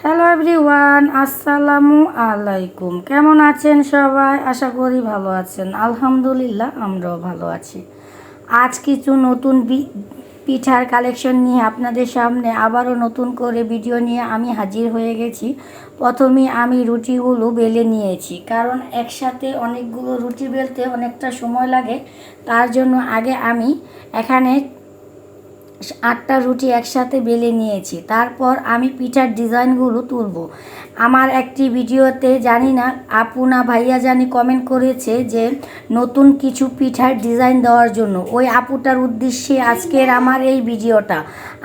Hello everyone, আসসালামু আলাইকুম। কেমন আছেন সবাই? আশা করি ভালো আছেন। আলহামদুলিল্লাহ, আমরাও ভালো আছি। আজ কিছু নতুন পিঠার কালেকশন নিয়ে আপনাদের সামনে আবারও নতুন করে ভিডিও নিয়ে আমি হাজির হয়ে গেছি। প্রথমে আমি রুটিগুলো বেলে নিয়েছি, কারণ একসাথে অনেকগুলো রুটি বেলতে অনেকটা সময় লাগে। তার জন্য আগে আমি এখানে 8টা রুটি একসাথে বেলে নিয়েছি। তারপর আমি পিঠার ডিজাইনগুলো তুলব। আমার একটি ভিডিওতে জানি না আপু না ভাইয়া জানি কমেন্ট করেছে যে নতুন কিছু পিঠার ডিজাইন দেওয়ার জন্য। ওই আপুটার উদ্দেশ্যে আজকের আমার এই ভিডিওটা।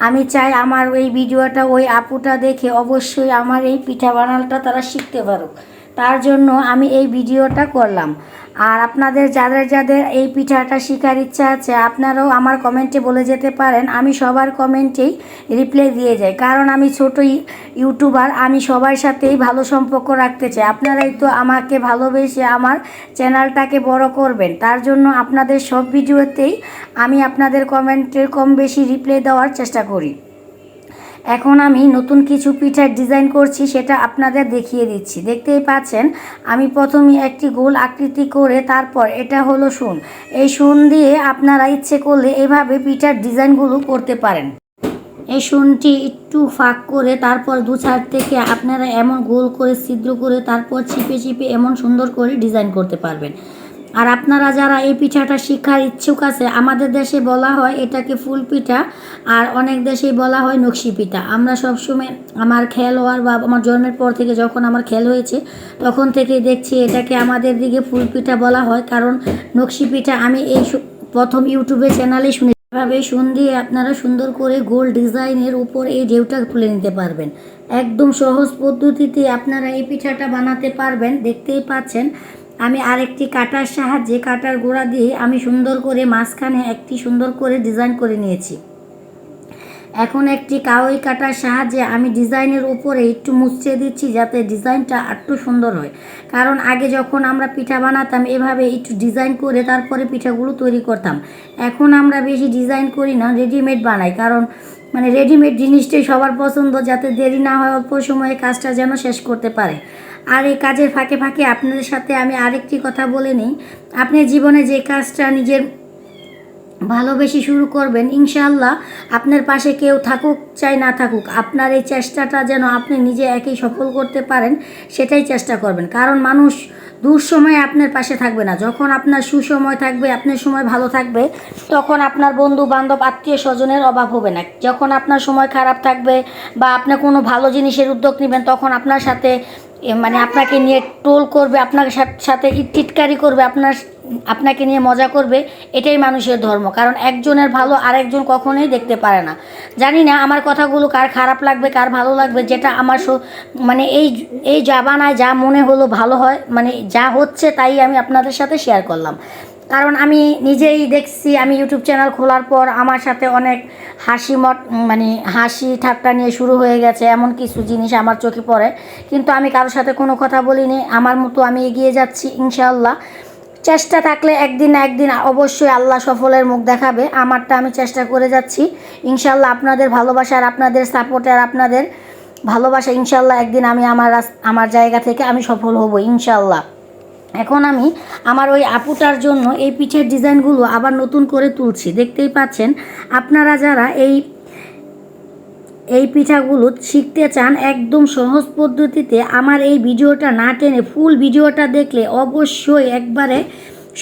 আমি চাই আমার এই ভিডিওটা ওই আপুটা দেখে অবশ্যই আমার এই পিঠা বানানোটা তারা শিখতে পারুক। তার জন্য আমি এই ভিডিওটা করলাম। আর আপনাদের যাদের যাদের এই পিঠাটা শেখার ইচ্ছা আছে, আপনারাও আমার কমেন্টে বলে যেতে পারেন। আমি সবার কমেন্টেই রিপ্লাই দিয়ে যাই, কারণ আমি ছোট ইউটিউবার, আমি সবার সাথেই ভালো সম্পর্ক রাখতে চাই। আপনারাই তো আমাকে ভালোবেসে আমার চ্যানেলটাকে বড় করবেন। তার জন্য আপনাদের সব ভিডিওতেই আমি আপনাদের কমেন্টের কম বেশি রিপ্লাই দেওয়ার চেষ্টা করি। এখন আমি নতুন কিছু পিঠার ডিজাইন করছি, সেটা আপনাদের দেখিয়ে দিচ্ছি। দেখতেই পাচ্ছেন আমি প্রথমে একটি গোল আকৃতি করে, তারপর এটা হলো শূন। এই শূন দিয়ে আপনারা ইচ্ছে করলে এভাবে পিঠার ডিজাইনগুলো করতে পারেন। এই শূনটি একটু ফাঁক করে তারপর দু সাইড থেকে আপনারা এমন গোল করে ছিদ্র করে তারপর চিপে চিপে এমন সুন্দর করে ডিজাইন করতে পারবেন। আর আপনারা যারা এই পিঠাটা শিক্ষার ইচ্ছুক আছে, আমাদের দেশে বলা হয় এটাকে ফুল পিঠা, আর অনেক দেশেই বলা হয় নকশি পিঠা। আমরা সবসময় আমার খেয়াল হওয়ার বা আমার জন্মের পর থেকে যখন আমার খেয়াল হয়েছে তখন থেকেই দেখছি এটাকে আমাদের দিকে ফুল পিঠা বলা হয়, কারণ নকশি পিঠা আমি এই প্রথম ইউটিউবে চ্যানেলে শুনে। এভাবে শূন দিয়ে আপনারা সুন্দর করে গোল ডিজাইনের উপর এই ঢেউটা তুলে নিতে পারবেন। একদম সহজ পদ্ধতিতে আপনারা এই পিঠাটা বানাতে পারবেন। দেখতেই পাচ্ছেন আমি আরেকটি কাটার সাহায্যে কাটার গোড়া দিয়ে আমি সুন্দর করে মাঝখানে একটি সুন্দর করে ডিজাইন করে নিয়েছি। এখন একটি কাওয়াই কাটার সাহায্যে আমি ডিজাইনের উপরে একটু মুছে দিচ্ছি, যাতে ডিজাইনটা একটু সুন্দর হয়। কারণ আগে যখন আমরা পিঠা বানাতাম এভাবে একটু ডিজাইন করে তারপরে পিঠাগুলো তৈরি করতাম। এখন আমরা বেশি ডিজাইন করি না, রেডিমেড বানাই। কারণ রেডিমেড জিনিসটাই সবার পছন্দ, যাতে দেরি না হয়, অল্প সময়ে কাজটা যেন শেষ করতে পারে। আর এই কাজের ফাঁকে ফাঁকে আপনাদের সাথে আমি আরেকটি কথা বলে নিই। আপনি জীবনে যে কাজটা নিজের ভালোবেসে শুরু করবেন, ইনশাআল্লাহ আপনার পাশে কেউ থাকুক চাই না থাকুক, আপনার এই চেষ্টাটা যেন আপনি নিজে একাই সফল করতে পারেন, সেটাই চেষ্টা করবেন। কারণ মানুষ দুঃসময়ে আপনার পাশে থাকবে না। যখন আপনার সুসময় থাকবে, আপনার সময় ভালো থাকবে, তখন আপনার বন্ধু বান্ধব আত্মীয় স্বজনের অভাব হবে না। যখন আপনার সময় খারাপ থাকবে বা আপনি কোনো ভালো জিনিসের উদ্যোগ নেবেন, তখন আপনার সাথে আপনাকে নিয়ে টোল করবে, আপনার সাথে টিটকারি করবে, আপনাকে নিয়ে মজা করবে। এটাই মানুষের ধর্ম। কারণ একজনের ভালো আরেকজন কখনোই দেখতে পারে না। জানি না আমার কথাগুলো কার খারাপ লাগবে কার ভালো লাগবে, যেটা আমার এই জাবানায় যা মনে হলো ভালো হয়, যা হচ্ছে তাই আমি আপনাদের সাথে শেয়ার করলাম। কারণ আমি নিজেই দেখছি, আমি ইউটিউব চ্যানেল খোলার পর আমার সাথে অনেক হাসি ঠাট্টা নিয়ে শুরু হয়ে গেছে। এমন কিছু জিনিস আমার চোখে পড়ে, কিন্তু আমি কারোর সাথে কোনো কথা বলিনি। আমার মতো আমি এগিয়ে যাচ্ছি। ইনশাআল্লাহ চেষ্টা থাকলে একদিন না একদিন অবশ্যই আল্লাহ সফলের মুখ দেখাবে। আমারটা আমি চেষ্টা করে যাচ্ছি। ইনশাআল্লাহ আপনাদের ভালোবাসা আর আপনাদের সাপোর্ট আর আপনাদের ভালোবাসা, ইনশাআল্লাহ একদিন আমি আমার জায়গা থেকে আমি সফল হব ইনশাআল্লাহ। এখন আমি আমার ওই আপুটার জন্য এই পিঠের ডিজাইনগুলো আবার নতুন করে তুলছি। দেখতেই পাচ্ছেন আপনারা যারা এই পিঠাগুলো শিখতে চান একদম সহজ পদ্ধতিতে, আমার এই ভিডিওটা না টেনে ফুল ভিডিওটা দেখলে অবশ্যই একবারে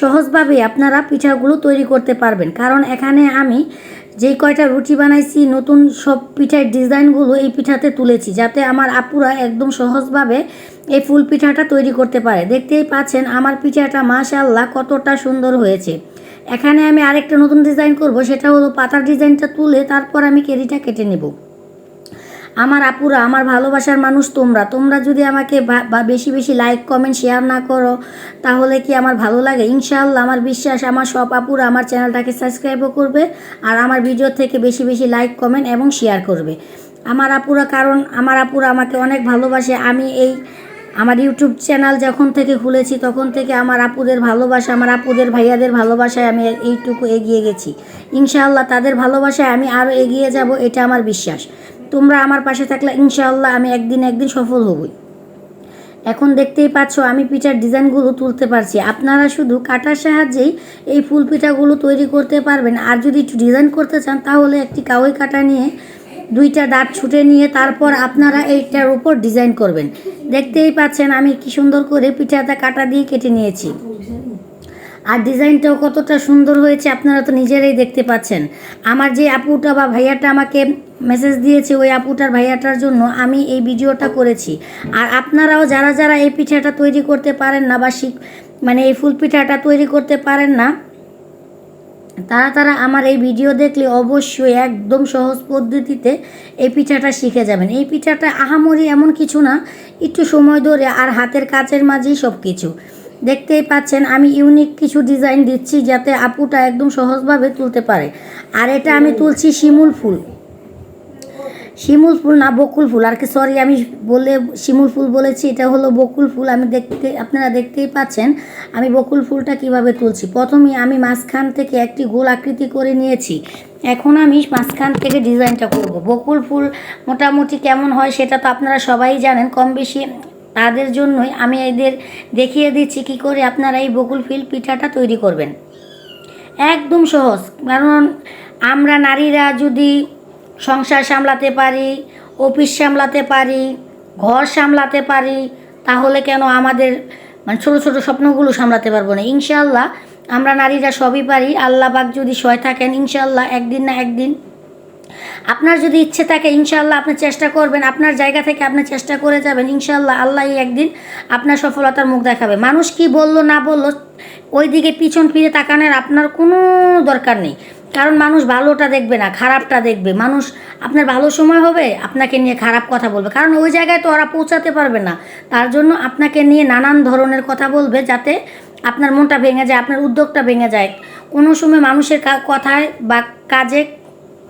সহজভাবে আপনারা পিঠাগুলো তৈরি করতে পারবেন। কারণ এখানে আমি যেই কয়টা রুটি বানাইছি, নতুন সব পিঠার ডিজাইনগুলো এই পিঠাতে তুলেছি, যাতে আমার আপুরা একদম সহজভাবে এই ফুল পিঠাটা তৈরি করতে পারে। দেখতেই পাচ্ছেন আমার পিঠাটা মাশাআল্লাহ কতটা সুন্দর হয়েছে। এখানে আমি আরেকটা নতুন ডিজাইন করব, সেটা হলো পাতার ডিজাইনটা তুলে তারপর আমি কেরিটা কেটে নেব। আমার আপুরা, আমার ভালোবাসার মানুষ, তোমরা যদি আমাকে বেশি বেশি লাইক কমেন্ট শেয়ার না করো, তাহলে কি আমার ভালো লাগে? ইনশাআল্লাহ আমার বিশ্বাস আমার সব আপুরা আমার চ্যানেলটাকে সাবস্ক্রাইবও করবে আর আমার ভিডিও থেকে বেশি বেশি লাইক কমেন্ট এবং শেয়ার করবে আমার আপুরা। কারণ আমার আপুরা আমাকে অনেক ভালোবাসে। আমি আমার ইউটিউব চ্যানেল যখন থেকে খুলেছি তখন থেকে আমার আপুদের ভালোবাসা, আমার আপুদের ভাইয়াদের ভালোবাসায় আমি এইটুকু এগিয়ে গেছি। ইনশাআল্লাহ তাদের ভালোবাসায় আমি আরও এগিয়ে যাব, এটা আমার বিশ্বাস। তোমরা আমার পাশে থাকলে ইনশাআল্লাহ আমি একদিন সফল হবই। এখন দেখতেই পাচ্ছ আমি পিঠার ডিজাইনগুলো তুলতে পারছি। আপনারা শুধু কাটার সাহায্যেই এই ফুল পিঠাগুলো তৈরি করতে পারবেন। আর যদি একটু ডিজাইন করতে চান তাহলে একটি কাওয়াই কাটা নিয়ে 2টা দাঁত ছুটে নিয়ে তারপর আপনারা এইটার উপর ডিজাইন করবেন। দেখতেই পাচ্ছেন আমি কি সুন্দর করে পিঠাটা কাটা দিয়ে কেটে নিয়েছি। আর ডিজাইনটাও কতটা সুন্দর হয়েছে আপনারা তো নিজেরাই দেখতে পাচ্ছেন। আমার যে আপুটা বা ভাইয়াটা আমাকে মেসেজ দিয়েছে, ওই আপুটার ভাইয়াটার জন্য আমি এই ভিডিওটা করেছি। আর আপনারাও যারা যারা এই পিঠাটা তৈরি করতে পারেন না বা মানে এই ফুল পিঠাটা তৈরি করতে পারেন না, তারা আমার এই ভিডিও দেখলে অবশ্যই একদম সহজ পদ্ধতিতে এই পিঠাটা শিখে যাবেন। এই পিঠাটা আহামরি এমন কিছু না, একটু সময় ধরে আর হাতের কাজের মাঝেই সব কিছু। দেখতেই পাচ্ছেন আমি ইউনিক কিছু ডিজাইন দিচ্ছি যাতে আপুটা একদম সহজভাবে তুলতে পারে। আর এটা আমি তুলছি শিমুল ফুল না বকুল ফুল, আর কি সরি আমি শিমুল ফুল বলেছি, এটা হলো বকুল ফুল। আপনারা দেখতেই পাচ্ছেন আমি বকুল ফুলটা কিভাবে তুলছি। প্রথমে আমি মাঝখান থেকে একটি গোল আকৃতি করে নিয়েছি। এখন আমি মাঝখান থেকে ডিজাইনটা করব। বকুল ফুল মোটামুটি কেমন হয় সেটা তো আপনারা সবাই জানেন কম বেশি, তাদের জন্যই আমি এদের দেখিয়ে দিচ্ছি কি করে আপনারা এই বকুল ফুল পিঠাটা তৈরি করবেন। একদম সহজ, কারণ আমরা নারীরা যদি সংসার সামলাতে পারি, অফিস সামলাতে পারি, ঘর সামলাতে পারি, তাহলে কেন আমাদের মানে ছোটো ছোটো স্বপ্নগুলো সামলাতে পারবো না? ইনশাআল্লাহ আমরা নারীরা সবই পারি। আল্লাহ পাক যদি সয় থাকেন ইনশাআল্লাহ একদিন না একদিন, আপনার যদি ইচ্ছে থাকে ইনশাআল্লাহ আপনি চেষ্টা করবেন, আপনার জায়গা থেকে আপনি চেষ্টা করে যাবেন, ইনশাআল্লাহ আল্লাহই একদিন আপনার সফলতার মুখ দেখাবে। মানুষ কি বললো না বললো ওই দিকে পিছন ফিরে তাকানোর আপনার কোনো দরকার নেই, কারণ মানুষ ভালোটা দেখবে না, খারাপটা দেখবে। মানুষ আপনার ভালো সময় হবে আপনাকে নিয়ে খারাপ কথা বলবে, কারণ ওই জায়গায় তো ওরা পৌঁছাতে পারবে না। তার জন্য আপনাকে নিয়ে নানান ধরনের কথা বলবে যাতে আপনার মনটা ভেঙে যায়, আপনার উদ্যোগটা ভেঙে যায়। কোনো সময় মানুষের কথায় বা কাজে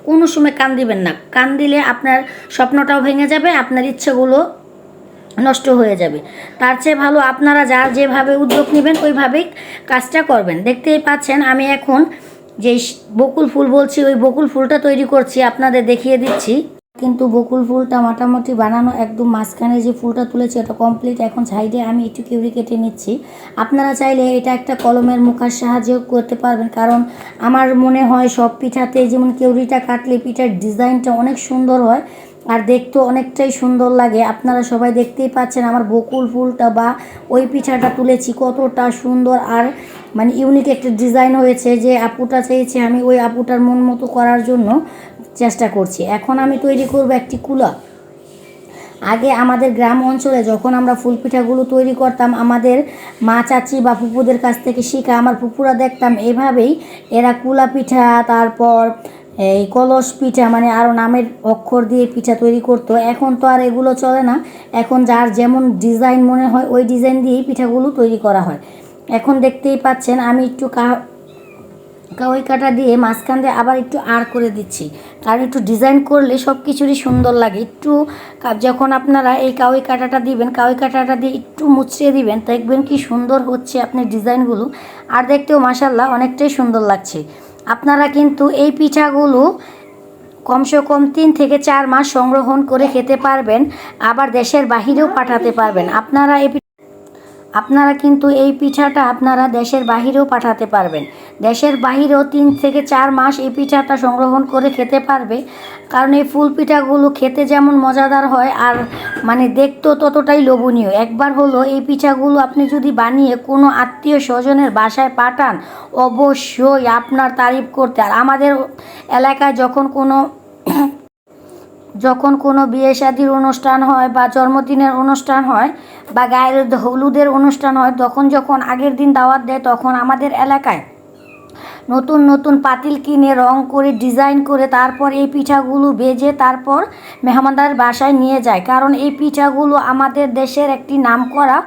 কোনো সময় কান দিবেন না। কান দিলে আপনার স্বপ্নটাও ভেঙে যাবে, আপনার ইচ্ছেগুলো নষ্ট হয়ে যাবে। তার চেয়ে ভালো আপনারা যার যেভাবে উদ্যোগ নেবেন ওইভাবেই কাজটা করবেন। দেখতেই পাচ্ছেন আমি এখন যে বকুল ফুল বলছি ওই বকুল ফুলটা তৈরি করছি, আপনাদের দেখিয়ে দিচ্ছি। কিন্তু বকুল ফুলটা মোটামুটি বানানো একদম মাঝখানে যে ফুলটা তুলেছি ওটা কমপ্লিট। এখন সাইডে আমি একটু কিউরি কেটে নিচ্ছি। আপনারা চাইলে এটা একটা কলমের মুখার সাহায্যেও করতে পারবেন, কারণ আমার মনে হয় সব পিঠাতে যেমন কিউরিটা কাটলে পিঠার ডিজাইনটা অনেক সুন্দর হয় আর দেখতেও অনেকটাই সুন্দর লাগে। আপনারা সবাই দেখতেই পাচ্ছেন আমার বকুল ফুলটা বা ওই পিঠাটা তুলেছি কতটা সুন্দর আর মানে ইউনিক একটা ডিজাইন হয়েছে। যে আপুটা চেয়েছে আমি ওই আপুটার মন মতো করার জন্য চেষ্টা করছি। এখন আমি তৈরি করব একটি কুলা। আগে আমাদের গ্রাম অঞ্চলে যখন আমরা ফুল পিঠাগুলো তৈরি করতাম আমাদের মা চাচি বা ফুপুদের কাছ থেকে শিখা আমার ফুপুরা দেখতাম এভাবেই এরা কুলা পিঠা, তারপর এই কলস পিঠা, মানে আরও নামের অক্ষর দিয়ে পিঠা তৈরি করতো। এখন তো আর এগুলো চলে না, এখন যার যেমন ডিজাইন মনে হয় ওই ডিজাইন দিয়েই পিঠাগুলো তৈরি করা হয়। এখন দেখতেই পাচ্ছেন আমি একটু কাওয়াই কাটা দিয়ে মাঝখান দিয়ে আবার একটু আর করে দিচ্ছি, কারণ একটু ডিজাইন করলে সব কিছুরই সুন্দর লাগে। একটু যখন আপনারা এই কাওয়াই কাটাটা দিবেন, কাওয়াই কাটাটা দিয়ে একটু মুচড়ে দিবেন, দেখবেন কি সুন্দর হচ্ছে আপনার ডিজাইনগুলো, আর দেখতেও মাশাআল্লাহ অনেকটাই সুন্দর লাগছে। আপনারা কিন্তু এই পিঠাগুলো কমসে কম 3 থেকে 4 মাস সংরক্ষণ করে খেতে পারবেন, আবার দেশের বাহিরেও পাঠাতে পারবেন। আপনারা কিন্তু এই পিঠাটা আপনারা দেশের বাহিরেও পাঠাতে পারবেন। দেশের বাহিরেও 3 থেকে 4 মাস এই পিঠাটা সংরক্ষণ করে খেতে পারবে, কারণ এই ফুল পিঠাগুলো খেতে যেমন মজাদার হয় আর মানে দেখতেও ততটাই লোভনীয়। একবার হলো এই পিঠাগুলো আপনি যদি বানিয়ে কোনো আত্মীয় স্বজনের বাসায় পাঠান অবশ্যই আপনার তারিফ করতে। আর আমাদের এলাকায় যখন কোনো বিয়ে শাদির অনুষ্ঠান হয় বা জন্মদিনের অনুষ্ঠান হয় বা গায়ের হলুদের অনুষ্ঠান হয়, যখন আগের দিন দাওয়াত দেয় তখন আমাদের এলাকায় নতুন নতুন পাতিল কিনে রং করে ডিজাইন করে তারপর এই পিঠাগুলো ভেজে তারপর মেহমানদারের বাসায় নিয়ে যায়, কারণ এই পিঠাগুলো আমাদের দেশের একটি নামকরা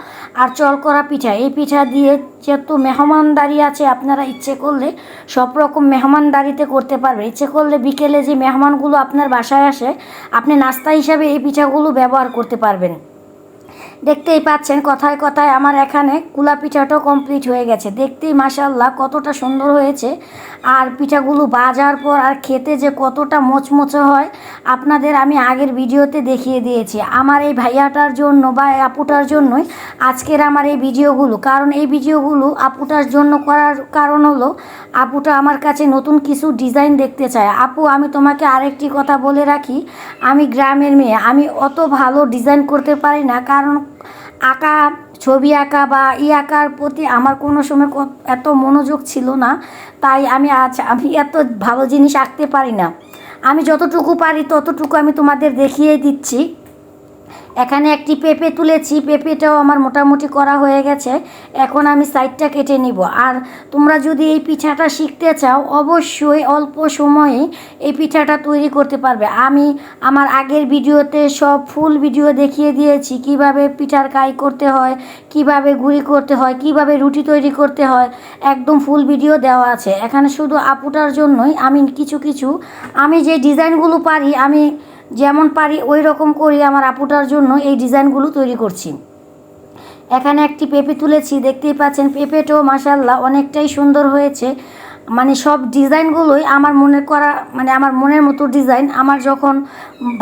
আর চলকরা পিঠা। এই পিঠা দিয়ে যেহেতু মেহমানদারি আছে, আপনারা ইচ্ছে করলে সব রকম মেহমানদারিতে করতে পারবেন। ইচ্ছে করলে বিকেলে যে মেহমানগুলো আপনার বাসায় আসে আপনি নাস্তা হিসাবে এই পিঠাগুলো ব্যবহার করতে পারবেন। দেখতেই পাচ্ছেন কথায় কথায় আমার এখানে কুলা পিঠাটাও কমপ্লিট হয়ে গেছে। দেখতেই মাশাআল্লাহ কতটা সুন্দর হয়েছে। আর পিঠাগুলো ভাজার পর আর খেতে যে কতটা মোচমোচে হয় আপনাদের আমি আগের ভিডিওতে দেখিয়ে দিয়েছি। আমার এই ভাইয়াটার জন্য বা আপুটার জন্যই আজকের আমার এই ভিডিওগুলো। কারণ এই ভিডিওগুলো আপুটার জন্য করার কারণ হলো আপুটা আমার কাছে নতুন কিছু ডিজাইন দেখতে চায়। আপু, আমি তোমাকে আরেকটি কথা বলে রাখি, আমি গ্রামের মেয়ে, আমি অত ভালো ডিজাইন করতে পারি না। কারণ ছবি আঁকা বা আঁকার প্রতি আমার কোনো সময় এত মনোযোগ ছিল না। তাই আমি এত ভালো জিনিস আঁকতে পারি না। আমি যতটুকু পারি ততটুকু আমি তোমাদের দেখিয়ে দিচ্ছি। এখানে একটি পেঁপে তুলেছি, পেঁপেটাও আমার মোটামুটি করা হয়ে গেছে। এখন আমি সাইডটা কেটে নিব। আর তোমরা যদি এই পিঠাটা শিখতে চাও অবশ্যই অল্প সময়ে এই পিঠাটা তৈরি করতে পারবে। আমি আমার আগের ভিডিওতে সব ফুল ভিডিও দেখিয়ে দিয়েছি, কিভাবে পিঠার কাই করতে হয়, কিভাবে গুঁড়ি করতে হয়, কিভাবে রুটি তৈরি করতে হয়, একদম ফুল ভিডিও দেওয়া আছে। এখানে শুধু আপুটার জন্যই আমি কিছু আমি যে ডিজাইনগুলো পারি, আমি যেমন পারি ওই রকম করি আমার আপুটার জন্য এই ডিজাইনগুলো তৈরি করছি। এখানে একটি পেঁপে তুলেছি, দেখতেই পাচ্ছেন পেঁপেটাও মাশাআল্লাহ অনেকটাই সুন্দর হয়েছে। মানে সব ডিজাইনগুলোই আমার মনে করা, মানে আমার মনের মতো ডিজাইন। আমার যখন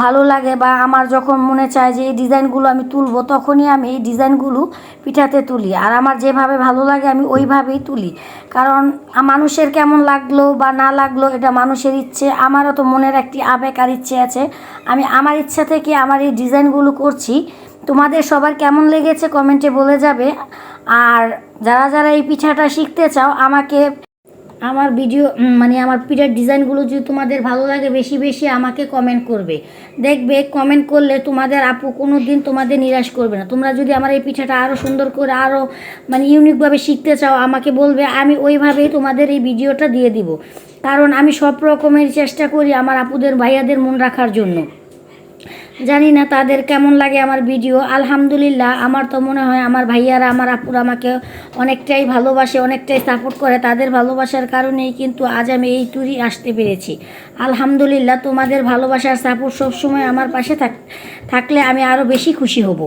ভালো লাগে বা আমার যখন মনে চায় যে এই ডিজাইনগুলো আমি তুলব, তখনই আমি এই ডিজাইনগুলো পিঠাতে তুলি। আর আমার যেভাবে ভালো লাগে আমি ওইভাবেই তুলি। কারণ মানুষের কেমন লাগলো বা না লাগলো এটা মানুষের ইচ্ছে, আমারও তো মনের একটি আবেগ আর ইচ্ছে আছে। আমি আমার ইচ্ছা থেকে আমার এই ডিজাইনগুলো করছি। তোমাদের সবার কেমন লেগেছে কমেন্টে বলে যাবে। আর যারা যারা এই পিঠাটা শিখতে চাও আমাকে আমার ভিডিও মানে আমার পিঠার ডিজাইনগুলো যদি তোমাদের ভালো লাগে বেশি বেশি আমাকে কমেন্ট করবে। দেখবে কমেন্ট করলে তোমাদের আপু কোনো দিন তোমাদের নিরাশ করবে না। তোমরা যদি আমার এই পিঠাটা আরও সুন্দর করে আরও মানে ইউনিকভাবে শিখতে চাও আমাকে বলবে, আমি ওইভাবেই তোমাদের এই ভিডিওটা দিয়ে দিব। কারণ আমি সব রকমের চেষ্টা করি আমার আপুদের ভাইয়াদের মন রাখার জন্য। জানি না তাদের কেমন লাগে আমার ভিডিও। আলহামদুলিল্লাহ আমার তো মনে হয় আমার ভাইয়ারা আমার আপুরা আমাকে অনেকটাই ভালোবাসে, অনেকটাই সাপোর্ট করে। তাদের ভালোবাসার কারণেই কিন্তু আজ আমি এই ট্যুরে আসতে পেরেছি। আলহামদুলিল্লাহ তোমাদের ভালোবাসার সাপোর্ট সবসময় আমার পাশে থাকলে আমি আরও বেশি খুশি হব।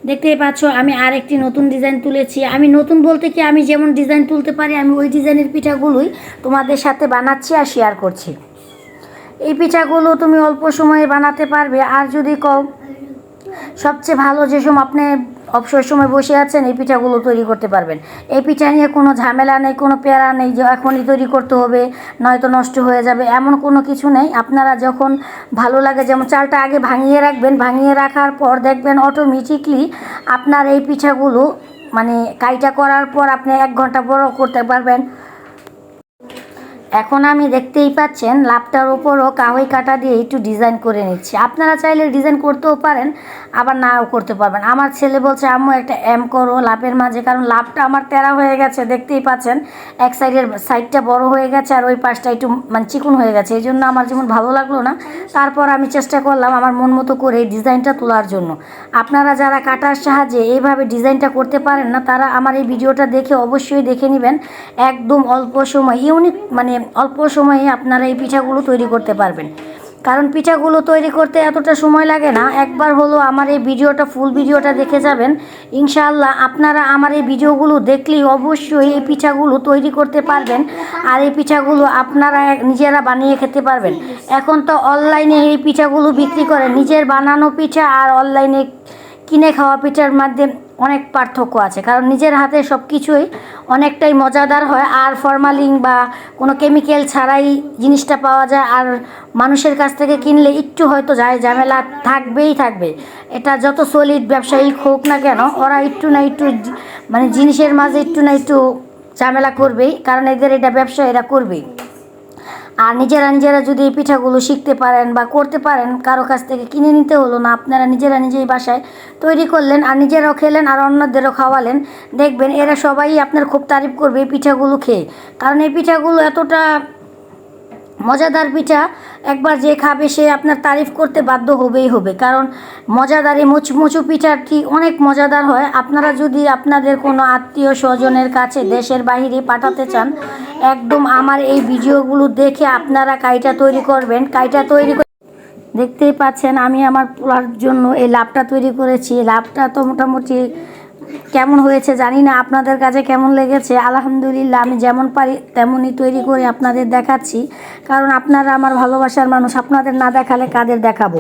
দেখতেই পাচ্ছ আমি আরেকটি নতুন ডিজাইন তুলেছি। আমি নতুন বলতে কি, আমি যেমন ডিজাইন তুলতে পারি আমি ওই ডিজাইনের পিঠাগুলোই তোমাদের সাথে বানাচ্ছি আর শেয়ার করছি। এই পিঠাগুলো তুমি অল্প সময়ে বানাতে পারবে। আর যদি সবচেয়ে ভালো যে সময় আপনি অবসর সময় বসে আছেন এই পিঠাগুলো তৈরি করতে পারবেন। এই পিঠা নিয়ে কোনো ঝামেলা নেই, কোনো প্যারা নেই যে এখনই তৈরি করতে হবে নয়তো নষ্ট হয়ে যাবে, এমন কোনো কিছু নেই। আপনারা যখন ভালো লাগে, যেমন চালটা আগে ভাঙিয়ে রাখবেন, ভাঙিয়ে রাখার পর দেখবেন অটোমেটিকলি আপনার এই পিঠাগুলো মানে কাইটা করার পর আপনি 1 ঘন্টা বড় করতে পারবেন। এখন আমি দেখতেই পাচ্ছেন লাভটার উপরও কাহই কাটা দিয়ে একটু ডিজাইন করে নিচ্ছি। আপনারা চাইলে ডিজাইন করতেও পারেন, আবার নাও করতে পারবেন। আমার ছেলে বলছে আম্মু একটা এম করো লাভের মাঝে, কারণ লাভটা আমার তেরা হয়ে গেছে। দেখতেই পাচ্ছেন এক সাইডটা বড় হয়ে গেছে আর ওই পাশটা একটু মানে চিকুন হয়ে গেছে। এই জন্য আমার যেমন ভালো লাগলো না। তারপর আমি চেষ্টা করলাম আমার মন মতো করে এই ডিজাইনটা তোলার জন্য। আপনারা যারা কাটার সাহায্যে এইভাবে ডিজাইনটা করতে পারেন না তারা আমার এই ভিডিওটা দেখে অবশ্যই দেখে নেবেন। একদম অল্প সময় ইউনিক মানে অল্প সময়ে আপনারা এই পিঠাগুলো তৈরি করতে পারবেন। কারণ পিঠাগুলো তৈরি করতে এতটা সময় লাগে না। একবার হলো আমার এই ভিডিওটা ফুল ভিডিওটা দেখে যাবেন, ইনশাআল্লাহ আপনারা আমার এই ভিডিওগুলো দেখলেই অবশ্যই এই পিঠাগুলো তৈরি করতে পারবেন। আর এই পিঠাগুলো আপনারা নিজেরা বানিয়ে খেতে পারবেন। এখন তো অনলাইনে এই পিঠাগুলো বিক্রি করে, নিজের বানানো পিঠা আর অনলাইনে কিনে খাওয়া পিঠার মধ্যে অনেক পার্থক্য আছে। কারণ নিজের হাতে সব কিছুই অনেকটাই মজাদার হয় আর ফরমালিন বা কোনো কেমিক্যাল ছাড়াই জিনিসটা পাওয়া যায়। আর মানুষের কাছ থেকে কিনলে একটু হয়তো ঝামেলা থাকবে। এটা যত সলিড ব্যবসায়িক হোক না কেন ওরা একটু না একটু মানে জিনিসের মাঝে একটু না একটু ঝামেলা করবেই, কারণ এদের এটা ব্যবসা এরা করবেই। আর নিজেরা যদি এই পিঠাগুলো শিখতে পারেন বা করতে পারেন, কারো কাছ থেকে কিনে নিতে হলো না, আপনারা নিজেই বাসায় তৈরি করলেন আর নিজেরাও খেলেন আর অন্যদেরও খাওয়ালেন, দেখবেন এরা সবাই আপনার খুব তারিফ করবে এই পিঠাগুলো খেয়ে। কারণ এই পিঠাগুলো এতটা মজাদার পিঠা, একবার যে খাবে সে আপনার তারিফ করতে বাধ্য হবে। কারণ মজাদার এই মুচমুচু পিঠাটি অনেক মজাদার হয়। আপনারা যদি আপনাদের কোনো আত্মীয় স্বজনের কাছে দেশের বাইরে পাঠাতে চান, একদম আমার এই ভিডিওগুলো দেখে আপনারা কাইটা তৈরি করবেন। কাইটা তৈরি দেখতেই পাচ্ছেন আমি আমার পোলার জন্য এই লাভটা তৈরি করেছি। লাভটা তো মোটামুটি কেমন হয়েছে জানি না, আপনাদের কাছে কেমন লেগেছে। আলহামদুলিল্লাহ, আমি যেমন পারি তেমনই তৈরি করে আপনাদের দেখাচ্ছি, কারণ আপনারা আমার ভালোবাসার মানুষ। আপনাদের না দেখালে কাদের দেখাবো?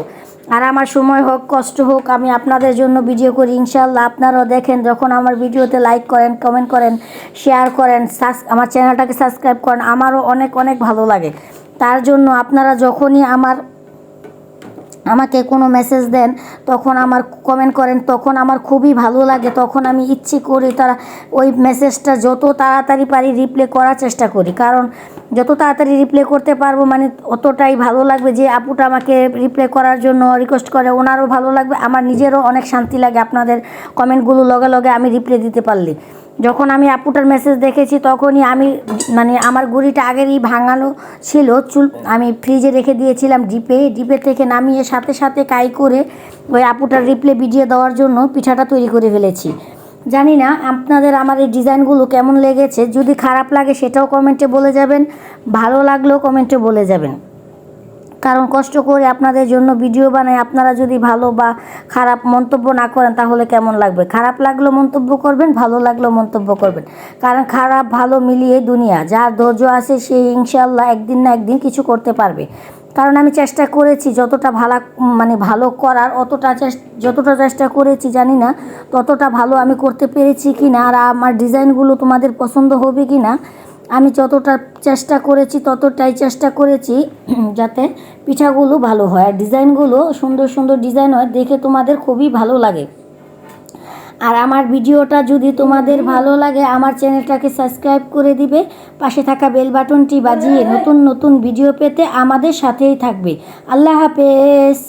আর আমার সময় হোক কষ্ট হোক, আমি আপনাদের জন্য ভিডিও করি। ইনশাল্লাহ আপনারাও দেখেন, যখন আমার ভিডিওতে লাইক করেন, কমেন্ট করেন, শেয়ার করেন, আমার চ্যানেলটাকে সাবস্ক্রাইব করেন, আমারও অনেক অনেক ভালো লাগে। তার জন্য আপনারা যখনই আমাকে কোনো মেসেজ দেন, তখন আমার কমেন্ট করেন, তখন আমার খুবই ভালো লাগে। তখন আমি ইচ্ছে করি তারা ওই মেসেজটা যত তাড়াতাড়ি পারি রিপ্লাই করার চেষ্টা করি, কারণ যত তাড়াতাড়ি রিপ্লাই করতে পারবো মানে অতটাই ভালো লাগবে। যে আপুটা আমাকে রিপ্লাই করার জন্য রিকোয়েস্ট করে, ওনারও ভালো লাগবে, আমার নিজেরও অনেক শান্তি লাগে আপনাদের কমেন্টগুলো লগে লগে আমি রিপ্লাই দিতে পারলে। যখন আমি আপুটার মেসেজ দেখেছি তখনই আমি মানে আমার গুঁড়িটা আগেরই ভাঙানো ছিল, আমি ফ্রিজে রেখে দিয়েছিলাম ডিপে থেকে নামিয়ে সাথে সাথে কাই করে ওই আপুটার রিপ্লাই ভিডিও দেওয়ার জন্য পিঠাটা তৈরি করে ফেলেছি। জানি না আপনাদের আমার এই ডিজাইনগুলো কেমন লেগেছে, যদি খারাপ লাগে সেটাও কমেন্টে বলে যাবেন, ভালো লাগলেও কমেন্টে বলে যাবেন, কারণ কষ্ট করে আপনাদের জন্য ভিডিও বানাই। আপনারা যদি ভালো বা খারাপ মন্তব্য না করেন তাহলে কেমন লাগবে? খারাপ লাগলেও মন্তব্য করবেন, ভালো লাগলেও মন্তব্য করবেন, কারণ খারাপ ভালো মিলিয়ে দুনিয়া। যার ধৈর্য আছে সে ইনশাল্লাহ একদিন না একদিন কিছু করতে পারবে। কারণ আমি চেষ্টা করেছি যতটা ভালো করার, যতটা চেষ্টা করেছি জানি না ততটা ভালো আমি করতে পেরেছি কি না, আর আমার ডিজাইনগুলো তোমাদের পছন্দ হবে কি না। আমি যতটা চেষ্টা করেছি ততটাই চেষ্টা করেছি যাতে পিঠাগুলো ভালো হয় আর ডিজাইনগুলো সুন্দর সুন্দর ডিজাইন হয়, দেখে তোমাদের খুবই ভালো লাগে। আর আমার ভিডিওটা যদি তোমাদের ভালো লাগে আমার চ্যানেলটাকে সাবস্ক্রাইব করে দিবে, পাশে থাকা বেল বাটনটি বাজিয়ে নতুন নতুন ভিডিও পেতে আমাদের সাথেই থাকবে। আল্লাহ হাফেজ।